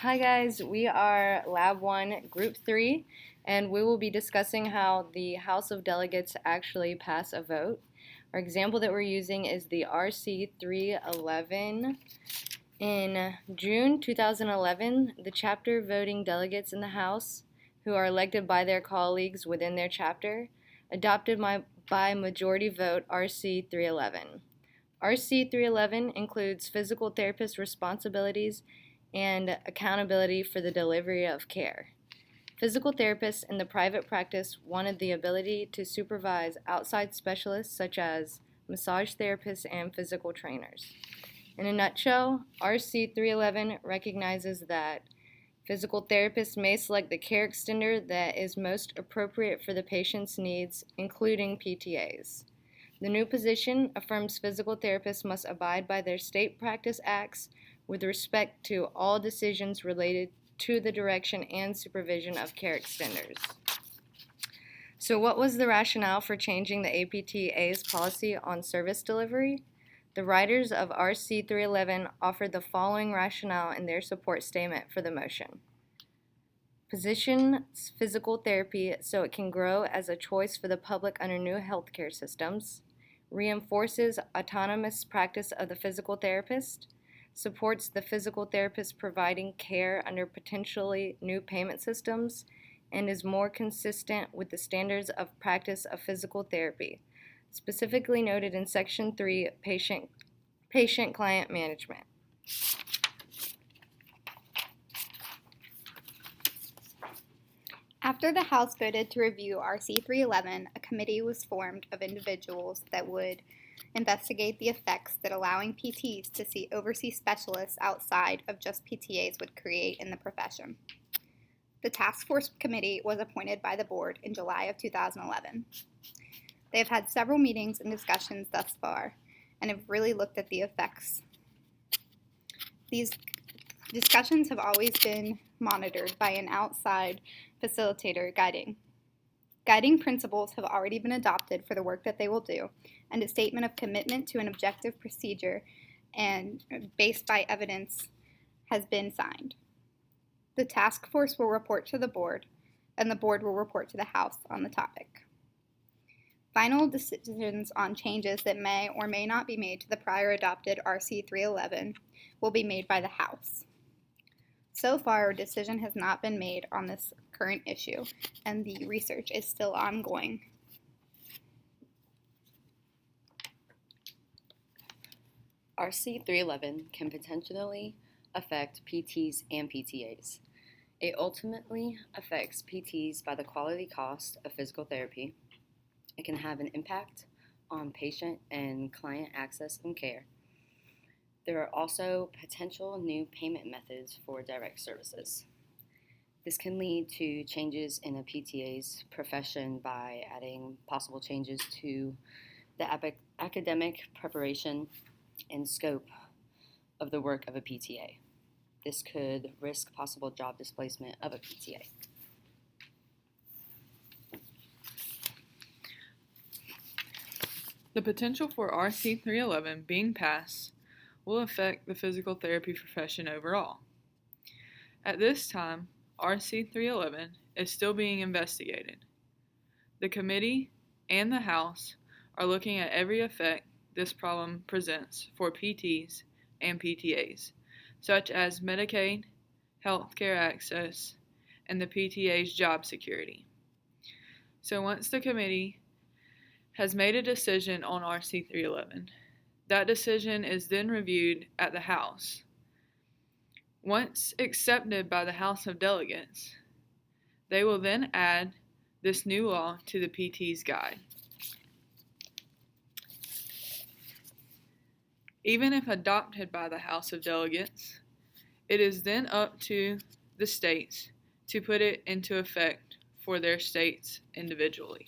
Hi guys, we are Lab 1, Group 3, and we will be discussing how the House of Delegates actually pass a vote. Our example that we're using is the RC 311. In June 2011, the chapter voting delegates in the House, who are elected by their colleagues within their chapter, adopted by majority vote RC 311. RC 311 includes physical therapist responsibilities and accountability for the delivery of care. Physical therapists in the private practice wanted the ability to supervise outside specialists such as massage therapists and physical trainers. In a nutshell, RC 311 recognizes that physical therapists may select the care extender that is most appropriate for the patient's needs, including PTAs. The new position affirms physical therapists must abide by their state practice acts with respect to all decisions related to the direction and supervision of care extenders. So what was the rationale for changing the APTA's policy on service delivery? The writers of RC 311 offered the following rationale in their support statement for the motion. Positions physical therapy so it can grow as a choice for the public under new healthcare systems, reinforces autonomous practice of the physical therapist, supports the physical therapist providing care under potentially new payment systems, and is more consistent with the standards of practice of physical therapy, specifically noted in Section 3, Patient-Client Management. After the House voted to review RC 311, a committee was formed of individuals that would investigate the effects that allowing PTs to oversee specialists outside of just PTAs would create in the profession. The task force committee was appointed by the board in July of 2011. They have had several meetings and discussions thus far and have really looked at the effects. These discussions have always been monitored by an outside facilitator guiding. Guiding principles have already been adopted for the work that they will do, and a statement of commitment to an objective procedure and based by evidence has been signed. The task force will report to the board, and the board will report to the House on the topic. Final decisions on changes that may or may not be made to the prior adopted RC 311 will be made by the House. So far, a decision has not been made on this current issue, and the research is still ongoing. RC 311 can potentially affect PTs and PTAs. It ultimately affects PTs by the quality cost of physical therapy. It can have an impact on patient and client access and care. There are also potential new payment methods for direct services. This can lead to changes in a PTA's profession by adding possible changes to the academic preparation and scope of the work of a PTA. This could risk possible job displacement of a PTA. The potential for RC 311 being passed will affect the physical therapy profession overall. At this time, RC 311 is still being investigated. The committee and the House are looking at every effect this problem presents for PTs and PTAs, such as Medicaid, healthcare access, and the PTA's job security. So once the committee has made a decision on RC 311, that decision is then reviewed at the House. Once accepted by the House of Delegates, they will then add this new law to the PT's guide. Even if adopted by the House of Delegates, it is then up to the states to put it into effect for their states individually.